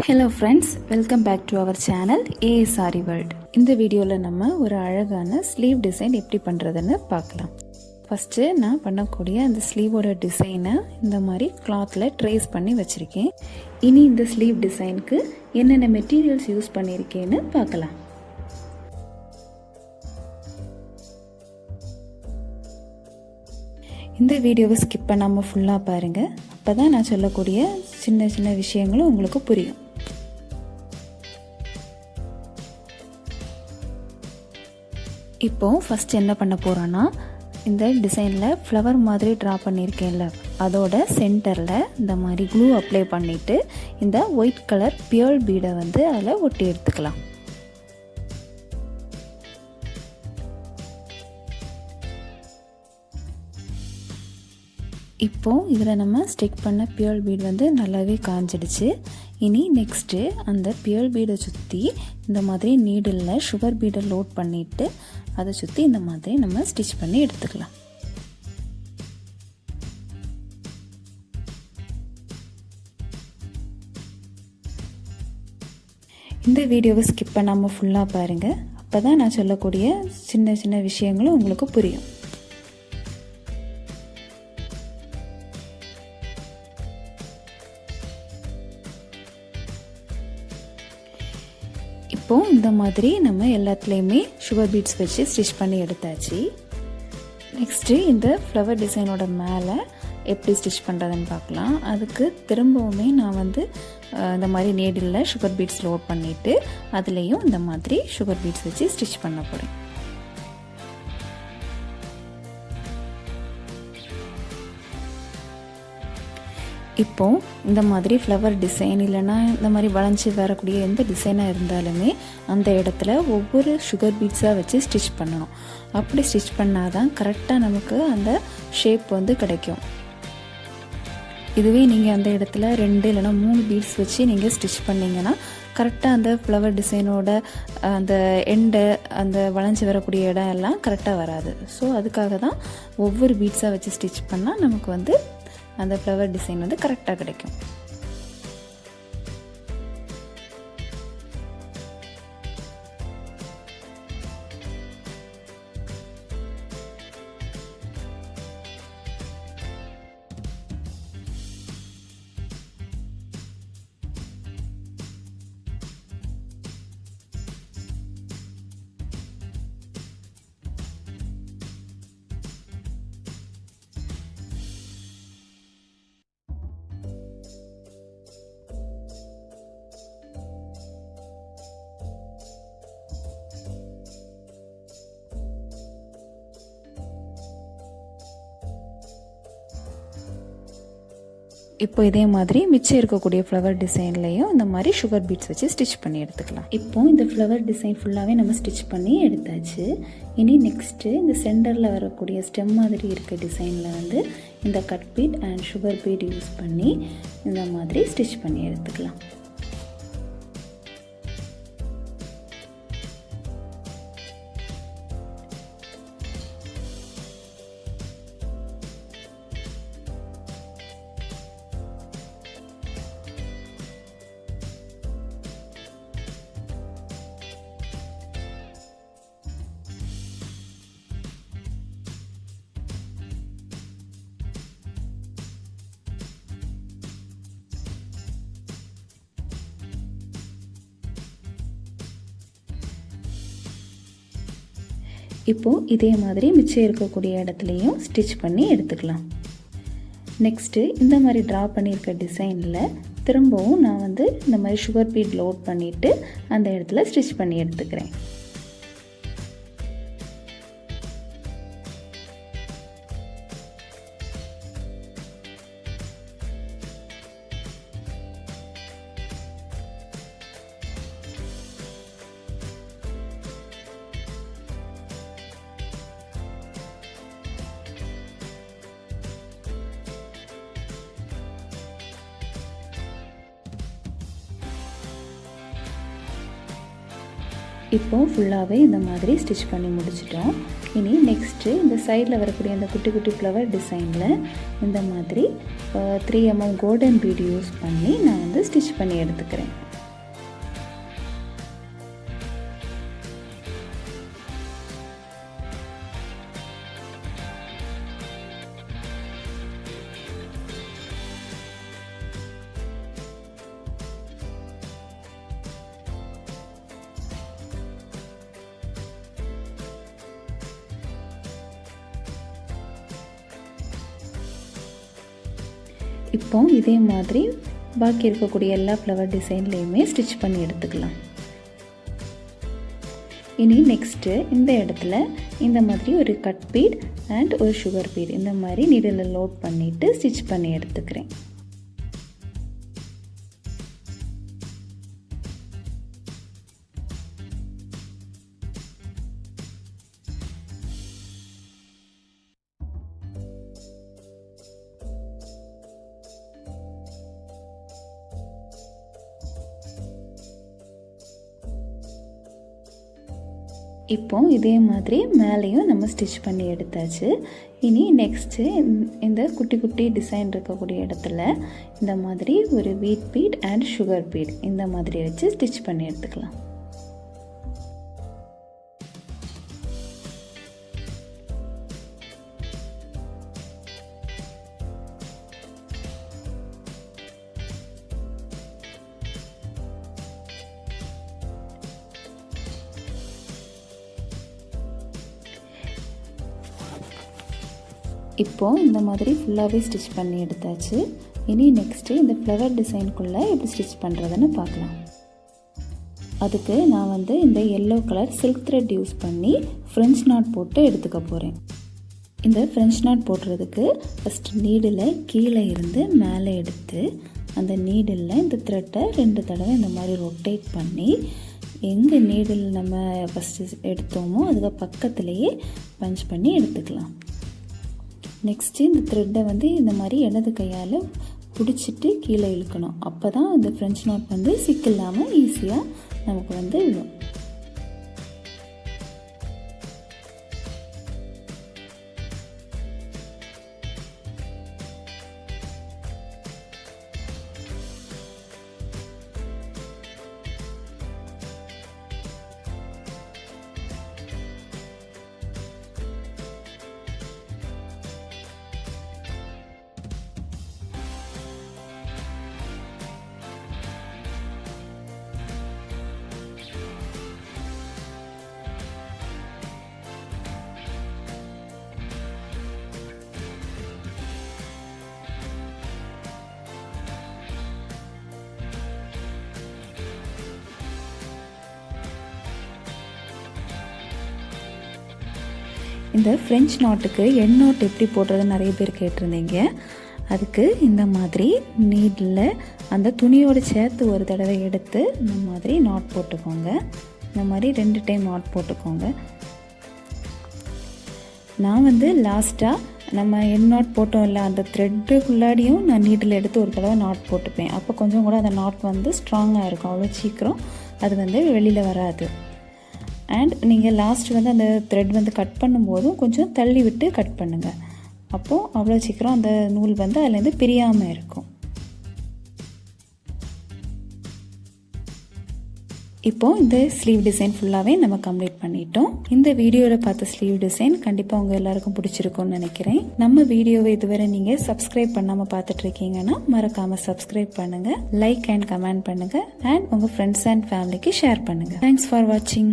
Hello friends, welcome back to our channel Aari World. இந்த வீடியோல நம்ம ஒரு அழகான ஸ்லீவ் டிசைன் எப்படி பண்றதுன்னு பார்க்கலாம். ஃபர்ஸ்ட் நான் பண்ணக்கூடிய அந்த ஸ்லீவோட டிசைனை இந்த மாதிரி கிளாத்ல ட்ரேஸ் பண்ணி வச்சிருக்கேன். இனி இந்த ஸ்லீவ் டிசைனுக்கு என்னென்ன மெட்டீரியல்ஸ் யூஸ் பண்ணியிருக்கேன்னு பார்க்கலாம். இந்த வீடியோவை ஸ்கிப் பண்ணாமல் ஃபுல்லாக பாருங்கள். அப்போ தான் நான் சொல்லக்கூடிய சின்ன சின்ன விஷயங்களும் உங்களுக்கு புரியும். இப்போது ஃபஸ்ட் என்ன பண்ண போகிறோன்னா, இந்த டிசைனில் ஃப்ளவர் மாதிரி ட்ரா பண்ணியிருக்கேன்ல, அதோட சென்டரில் இந்த மாதிரி க்ளூ அப்ளை பண்ணிவிட்டு இந்த ஒயிட் கலர் பியர்ல் பீடை வந்து அதில் ஒட்டி எடுத்துக்கலாம். இப்போது இதில் நம்ம ஸ்டிக் பண்ண பியர்ல் பீட் வந்து நல்லாவே காஞ்சிடுச்சு. இனி நெக்ஸ்ட்டு அந்த பியர்ல் பீடை சுற்றி இந்த மாதிரி நீடிலில் சுகர் பீடை லோட் பண்ணிவிட்டு அதை சுற்றி இந்த மாதிரி நம்ம ஸ்டிச் பண்ணி எடுத்துக்கலாம். இந்த வீடியோவை ஸ்கிப் பண்ணாமல் ஃபுல்லாக பாருங்கள். அப்போ தான் நான் சொல்லக்கூடிய சின்ன சின்ன விஷயங்களும் உங்களுக்கு புரியும். இப்போது இந்த மாதிரி நம்ம எல்லாத்துலேயுமே சுகர் பீட்ஸ் வச்சு ஸ்டிச் பண்ணி எடுத்தாச்சு. நெக்ஸ்ட்டு இந்த ஃப்ளவர் டிசைனோட மேலே எப்படி ஸ்டிச் பண்ணுறதுன்னு பார்க்கலாம். அதுக்கு திரும்பவுமே நான் வந்து இந்த மாதிரி நீடிலில் சுகர் பீட்ஸ் லோட் பண்ணிவிட்டு அதுலேயும் இந்த மாதிரி சுகர் பீட்ஸ் வச்சு ஸ்டிச் பண்ண போகிறேன். இப்போது இந்த மாதிரி ஃப்ளவர் டிசைன் இல்லைன்னா இந்த மாதிரி வளைஞ்சி வரக்கூடிய எந்த டிசைனாக இருந்தாலுமே அந்த இடத்துல ஒவ்வொரு சுகர் பீட்ஸாக வச்சு ஸ்டிச் பண்ணணும். அப்படி ஸ்டிச் பண்ணால் தான் கரெக்டாக நமக்கு அந்த ஷேப் வந்து கிடைக்கும். இதுவே நீங்கள் அந்த இடத்துல 2 இல்லைனா 3 பீட்ஸ் வச்சு நீங்கள் ஸ்டிச் பண்ணிங்கன்னா கரெக்டாக அந்த ஃப்ளவர் டிசைனோட அந்த எண்டு அந்த வளைஞ்சி வரக்கூடிய இடம் எல்லாம் கரெக்டாக வராது. ஸோ அதுக்காக தான் ஒவ்வொரு பீட்ஸாக வச்சு ஸ்டிச் பண்ணால் நமக்கு வந்து அந்த ஃப்ளவர் டிசைன் வந்து கரெக்டாக கிடைக்கும். இப்போ இதே மாதிரி மிச்சம் இருக்கக்கூடிய ஃப்ளவர் டிசைன்லையும் இந்த மாதிரி சுகர் பீட்ஸ் வச்சு ஸ்டிச் பண்ணி எடுத்துக்கலாம். இப்போ இந்த ஃப்ளவர் டிசைன் ஃபுல்லாகவே நம்ம ஸ்டிச் பண்ணி எடுத்தாச்சு. இனி நெக்ஸ்ட்டு இந்த சென்டரில் வரக்கூடிய ஸ்டெம் மாதிரி இருக்க டிசைனில் வந்து இந்த cut beat and sugar beat use பண்ணி இந்த மாதிரி ஸ்டிச் பண்ணி எடுத்துக்கலாம். இப்போது இதே மாதிரி மிச்சம் இருக்கக்கூடிய இடத்துலையும் ஸ்டிச் பண்ணி எடுத்துக்கலாம். நெக்ஸ்ட்டு இந்த மாதிரி ட்ரா பண்ணியிருக்க டிசைனில் திரும்பவும் நான் வந்து இந்த மாதிரி சுகர் பீட் லோட் பண்ணிவிட்டு அந்த இடத்துல ஸ்டிச் பண்ணி எடுத்துக்கிறேன். இப்போ ஃபுல்லாகவே இந்த மாதிரி ஸ்டிச் பண்ணி முடிச்சிட்டோம். இனி நெக்ஸ்ட்டு இந்த சைடில் வரக்கூடிய அந்த குட்டி குட்டி ஃப்ளவர் டிசைனில் இந்த மாதிரி 3mm கோல்டன் பீட் யூஸ் பண்ணி நான் வந்து ஸ்டிச் பண்ணி எடுத்துக்கிறேன். இப்போ இதே மாதிரி பாக்கி இருக்கக்கூடிய எல்லா ஃப்ளவர் டிசைன்லேயுமே ஸ்டிச் பண்ணி எடுத்துக்கலாம். இனி நெக்ஸ்ட்டு இந்த இடத்துல இந்த மாதிரி ஒரு கட் பீட் அண்ட் ஒரு சுகர் பீட் இந்த மாதிரி நீடில் லோட் பண்ணிவிட்டு ஸ்டிச் பண்ணி எடுத்துக்கிறேன். இப்போ இதே மாதிரி மேலேயும் நம்ம ஸ்டிச் பண்ணி எடுத்தாச்சு. இனி நெக்ஸ்ட்டு இந்த குட்டி குட்டி டிசைன் இருக்கக்கூடிய இடத்துல இந்த மாதிரி ஒரு வீட் பீட் அண்ட் சுகர் பீட் இந்த மாதிரி வச்சு ஸ்டிச் பண்ணி எடுத்துக்கலாம். இப்போது இந்த மாதிரி ஃபுல்லாகவே ஸ்டிச் பண்ணி எடுத்தாச்சு. இனி நெக்ஸ்ட்டு இந்த ஃப்ளவர் டிசைனுக்குள்ளே எப்படி ஸ்டிச் பண்ணுறதுன்னு பார்க்கலாம். அதுக்கு நான் வந்து இந்த yellow colour silk thread use பண்ணி ஃப்ரெஞ்ச் நாட் போட்டு எடுத்துக்க போகிறேன். இந்த ஃப்ரெஞ்ச் நாட் போடுறதுக்கு ஃபஸ்ட்டு நீடில் கீழே இருந்து மேலே எடுத்து அந்த நீடில் இந்த த்ரெட்டை 2 தடவை இந்த மாதிரி ரொட்டேட் பண்ணி எங்கே நீடில் நம்ம ஃபஸ்ட்டு எடுத்தோமோ அதுக்கு பக்கத்துலேயே பஞ்ச் பண்ணி எடுத்துக்கலாம். நெக்ஸ்ட்டு இந்த த்ரெட்டை வந்து இந்த மாதிரி இடது கையால் பிடிச்சிட்டு கீழே இழுக்கணும். அப்போ தான் இந்த ஃப்ரெஞ்ச் நாட் வந்து சிக்கில்லாமல் ஈஸியாக நமக்கு வந்து விழும். இந்த ஃப்ரெஞ்ச் நாட்டுக்கு எண் நாட் எப்படி போடுறது நிறைய பேர் கேட்டிருந்தீங்க. அதுக்கு இந்த மாதிரி நீடில் அந்த துணியோடு சேர்த்து ஒரு தடவை எடுத்து இந்த மாதிரி நாட் போட்டுக்கோங்க. இந்த மாதிரி 2 டைம் நாட் போட்டுக்கோங்க. நான் வந்து லாஸ்ட்டாக நம்ம எண் நாட் போட்டோம் இல்லை அந்த த்ரெட்டுக்குள்ளாடியும் நான் நீடில் எடுத்து ஒரு தடவை நாட் போட்டுப்பேன். அப்போ கொஞ்சம் கூட அந்த நாட் வந்து ஸ்ட்ராங்காக இருக்கும். அவ்வளோ சீக்கிரம் அது வந்து வெளியில் வராது. அண்ட் நீங்கள் லாஸ்ட் வந்து அந்த த்ரெட் வந்து கட் பண்ணும்போதும் கொஞ்சம் தள்ளி விட்டு கட் பண்ணுங்கள். அப்போது அவ்வளோ சீக்கிரம் அந்த நூல் வந்து அதுலேருந்து பிரியாமல் இருக்கும். இப்போது இந்த ஸ்லீவ் டிசைன் ஃபுல்லாகவே நம்ம கம்ப்ளீட் பண்ணிட்டோம். இந்த வீடியோவில் பார்த்த ஸ்லீவ் டிசைன் கண்டிப்பாக உங்கள் எல்லாருக்கும் பிடிச்சிருக்கும்னு நினைக்கிறேன். நம்ம வீடியோவை இதுவரை நீங்கள் சப்ஸ்கிரைப் பண்ணாமல் பார்த்துட்ருக்கீங்கன்னா மறக்காமல் சப்ஸ்கிரைப் பண்ணுங்கள், லைக் அண்ட் கமெண்ட் பண்ணுங்கள், அண்ட் உங்கள் ஃப்ரெண்ட்ஸ் அண்ட் ஃபேமிலிக்கு ஷேர் பண்ணுங்கள். தேங்க்ஸ் ஃபார் வாட்சிங்.